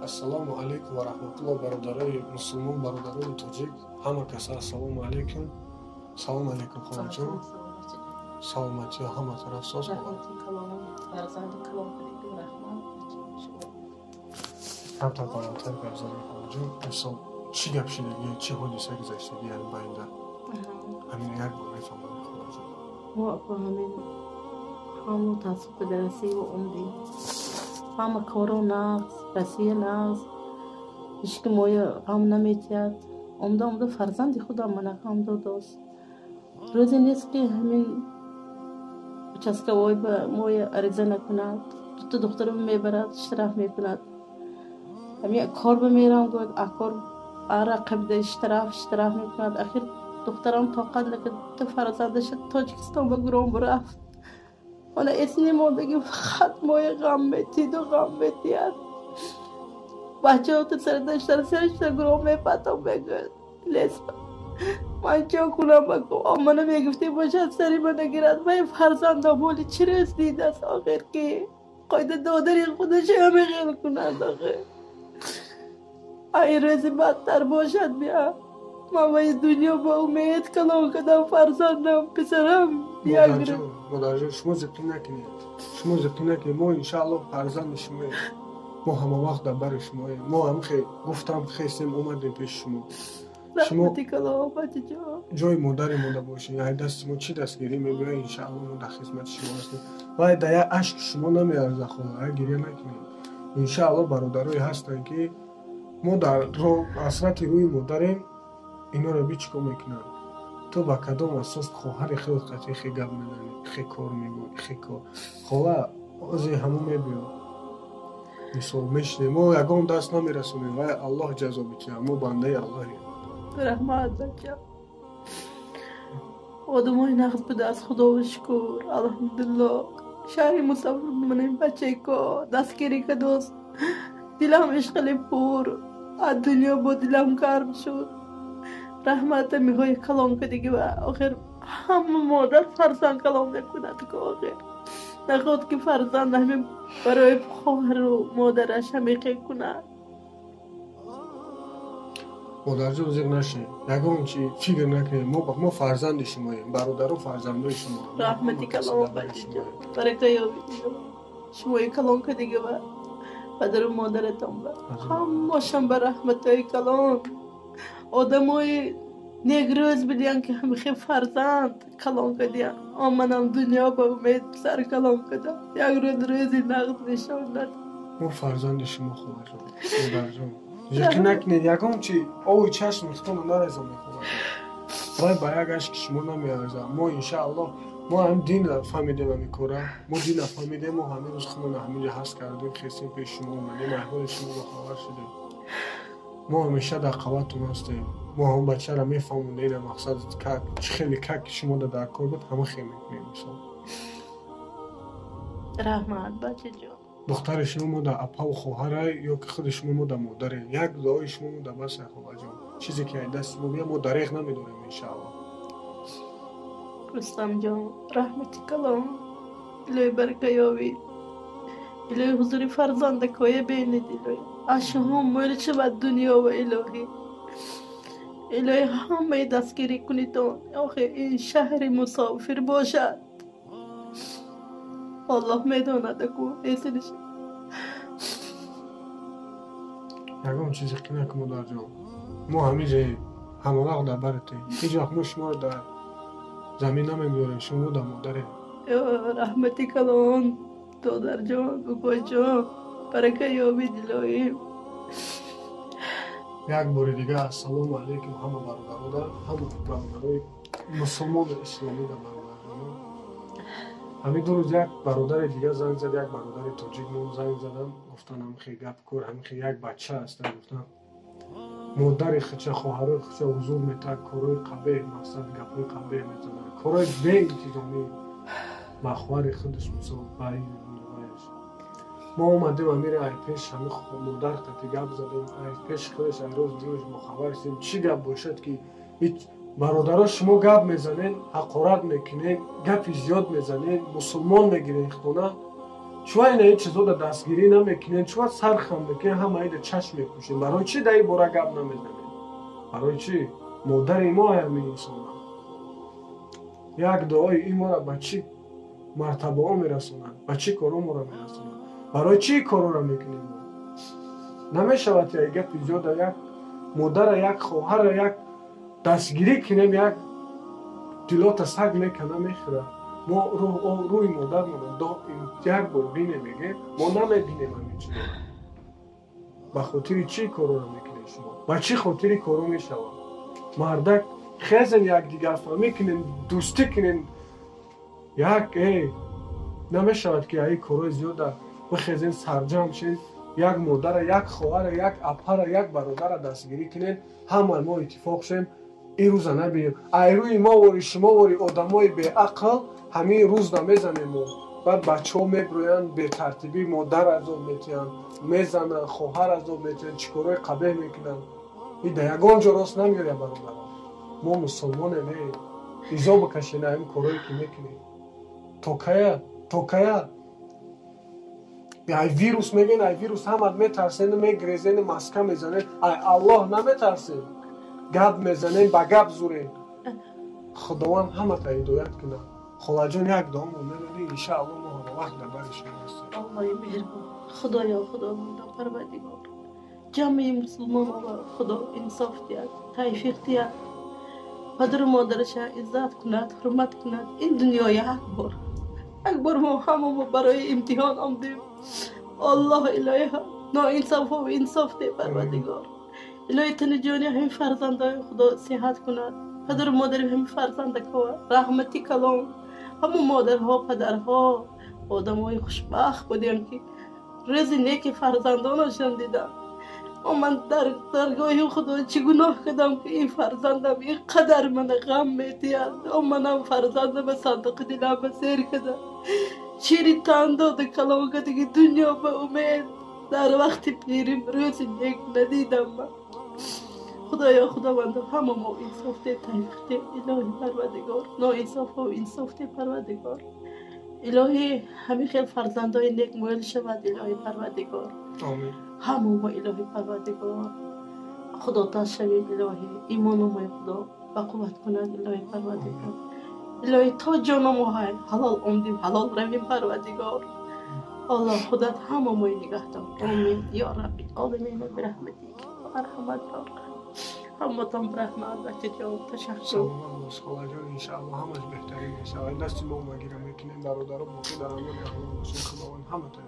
Ассалому алейкум ва рахматуллоҳ. Бародарои мусулмон, бародарои тоҷик, ҳама каса ассалому алейкум. Салом алейкум хонанҷон. Саломатиё ҳама тараф соз бошад. Камтар баландтар гап задем хонанҷон. Имсол чӣ гап шунидӣ, чӣ ҳодиса гузаштагӣ ҳамин байнда? ҳамин як бор мефаҳмонӣ хонанҷон. мо ҳамин ҳамон таъссуб дарасӣ ва умдӣ. ҳама коро нағз, расия нағз. ҳеҷки моя ғам наметиҳад. Умда фарзанди худам мана ғам додост. рӯзе нест ки ҳамин участкавой ба моя ариза накунад. дута духтарам мебарад, иштироқ мекунад. ҳамин кор бимерам гӯяд акор ара қабда иштироқ мекунад. ахир духтарам тоқат накард, дута фарзандаш Тоҷикистон ба гуром рафт. Она эс немондагӣ фақат моя ғам метиҳад ва ғам метиҳад. бачаҳо то сари даштара гуром мепатам мегӯяд. леспа ман чо кунам баку мана мегуфтӣ бошад сари мана гирад. вай фарзандам ҳоли чирост дидааст охир ки қоида додари худашо ҳама хел кунад. охир ай рӯзи бадтар бошад бия. ман вай дунё ба умед калон кардам фарзандам писарам. Модарҷон, шумо зиқӣ накунед. Шумо зиқӣ накунед. Мо иншааллоҳ фарзанди шумоем. мо ҳама вақт дар бари шумоем. мо ҳам гуфтам хестем омадем пеши шумо. шумо ҷои модари мода бошед. ай дасти мо чӣ дастгирӣ мебиёед, иншааллоҳ мо дар хизмати шумо ҳастем. вай дар як ашки шумо намеарзад хола. ай гирья накунед. иншааллоҳ бародарое ҳастанд ки мо дар асрати рӯи модарем. иноро бичико мекунанд. то ба кадом асос хоҳари хело қатъӣ хе гап мезанӣ, хе кор мегӯӣ, хе кор. хола озе ҳамон мебиёд. мисол мешинем. мо ягон даст намерасонем. вай аллоҳ ҷазо битиҳад. мо бандаи аллоҳем. раҳмат бача. одамои нағз будааст. худоро шукр. алҳамдулиллоҳ. шаҳри мусафир манем бачако дастгирӣ кардост. дилам ишқали пур. аз дунё бо дилам гарм шуд. раҳмата миҳои калон кардиги ва охир ҳама модар фарзанд калон мекунад ки охир наход ки фарзанд ҳамин барои хоҳару модараш ҳамин кунад. модарҷон зиқ нашед. ягон чи фикр накунед. мо фарзанди шумоем. бародару фарзандои шумо. раҳмати калон бачаҷон. барака ёбед. шумои калон кардиги ва падару модаратон ба ҳамошон ба раҳматои калон. одамои негрӯз бидиям ки ҳамихе фарзанд калон кардиям. манам дунё ба умед сар калон кардам. як рӯз рӯзи нағз нишон дад. мо фарзанди шумо хоҳаҷон. модарҷон зиқӣ накунед. ягон чи ови чашм рихтона нарезам мехоҳад. вай ба як ашки шумо намеарзад. мо иншааллоҳ мо ҳам дин фаҳмидем ҳамин кора. мо дина фаҳмидем. мо ҳамин рӯз худмона ҳаминҷа ҳаст кардем. хестем пеши шумо омадем. аҳволи шумо бохабар шудем. мо ҳамеша дар қаватон ҳастем. мо ҳам бачаро мефаҳмонем. ина мақсад чӣ хеле как шумо дар кор буд ҳама хел мекунем. мисол раҳмат бачаҷон. духтари шумо мода апаву хоҳарай ё ки худи шумо мода модаре. як дуои шумо мода басай хоҳаҷон. чизе ки дасти мо бия мо дареғ намедорем иншааллоҳ. рустамҷон раҳмати калон. илоҳи барака ёбед. илоҳи ҳузури фарзандакоя бенед. илоҳи ашҳо мӯли шавад дунё ва илоҳӣ. илоҳи ҳамаи дастгирӣ кунидон. охир ин шаҳри мусофир бошад. аллоҳ медонад аку эсиниш. ягон чизи қӣ накун модарҷон. мо ҳамиҷа ҳамавақт дар баратем. ҳеҷ вақт мо шуморо дар замин намегузорем. шумо дар модарем. раҳмати калон додарҷон бубоҷон барака ёбед илоҳӣ. як бори дига ассалому алейкум ҳама бародарода, ҳама бародарои мусулмони исломӣ дар бародарона. ҳамин ду рӯз як бародари дига занг зад. як бародари тоҷик мон занг задам. гуфтан ҳамихе гап кор. ҳамихе як бача ҳастан. гуфтан модари хича хоҳарои хича ҳузур метавад. корои қабеҳ мақсад гапҳои қабеҳ мезанад. корои беинтизомӣ махвари худаш мисол байи мо омадем амира ай пеш ҳами модар таки гап задем. ай пеш худаш ай рӯз дӯш бохабар шудем. чӣ гап бошад ки бародаро шумо гап мезанед, ҳақорат мекунед, гапи зиёд мезанед, мусулмон мегиред хона. شما این چیزا را دستگیری نمیکنین، شما سرخم میکنین، همه ایده چشم میپوشین. برای چی در این باره گپ نمیزنین؟ برای چی؟ مادر ما همین انسان یک دعای این ما را به چی مرتبه ها میرسونن؟ به چی کارو ما را میرسونن؟ برای چی کارو را میکنیم ما؟ نمیشود یک گپ ایجاد یک مادر یک خواهر یک دستگیری کنیم، یک دلات سگ میکنه میخوره. ما روی مادر ما یک بار بینه میگه ما نمیبینیم همین چیزا. به خاطر چی کارو را میکنیم شما؟ به چی خاطر کارو میشود؟ مردک خیزن یک دیگر فهمی کنین، دوستی کنین، یک نمیشود که این کارو زیاده بخیزین سرجم شین، یک مادر، یک خواهر، یک اپر، یک برادر دستگیری کنین، همه ما اتفاق شیم این روز نبینیم. ای روی ما وری شما وری آدمای بی عقل همین روز نمیزنیم ما. بعد بچه ها میبروین به ترتیبی مادر از او میتین میزنن، خواهر از او میتین، چیکارای قبیح میکنن. این در یگان جا راست نمیاره برادر. ما مسلمان ایزا بکشین این کارایی که میکنیم. توکایه ای ویروس میگین، ای ویروس همه میترسین، میگریزین، مسکه میزنین. ای الله نمیترسین، گب میزنین، با گب زورین. خداوند همه تا هدایت کنه. خدا جان یک دام میبینی انشاءالله ما هم وقت در بر شما هستیم. الله مهربان، خدایا خداوند پروردگار جمعی مسلمان را خدا انصاف دید، توفیق دید، پدر و مادرش عزت کند، حرمت کند. این دنیا یک بار ما همه برای امتحان آمدیم. الله الهی نا انصاف و انصاف ده پروردگار. الهی تن جانی همین فرزندای خدا صحت کند، پدر و مادر همین فرزند که رحمتی کلام، همون مادرها پدرها آدمای خوشبخت بودیم که رزق نیک فرزندانشان دیدم. و من در درگاه خدا چه گناه کردم که این فرزندم این قدر من غم میدید. و منم فرزندم به صندوق دلم بسیر کردم، شیری تن داده کلام کده که دنیا به امید در وقت پیریم روز نیک ندیدم. من خدایا خداوند همه ما انصاف ده، توفیق ده الهی پروردگار، نا انصاف و انصاف ده پروردگار. الهی همین خیل فرزندای نیک مویل شود الهی پروردگار. آمین. همه ما الهی پروردگار خدا تا شویم الهی، ایمان ما خدا با قوت کند الهی پروردگار. الهی تا جان ما های حلال آمدیم حلال رویم پروردگار. الله خودت همه ما نگه دار. آمین یا ربی العالمین برحمتک و ارحم الراحمین. همه تان برحمت بچه جان تشکر. سلام خدا جان انشاءالله همش بهترین میشه. دست ما مگیرم میکنیم برادر و بوده در امان خداوند همه تا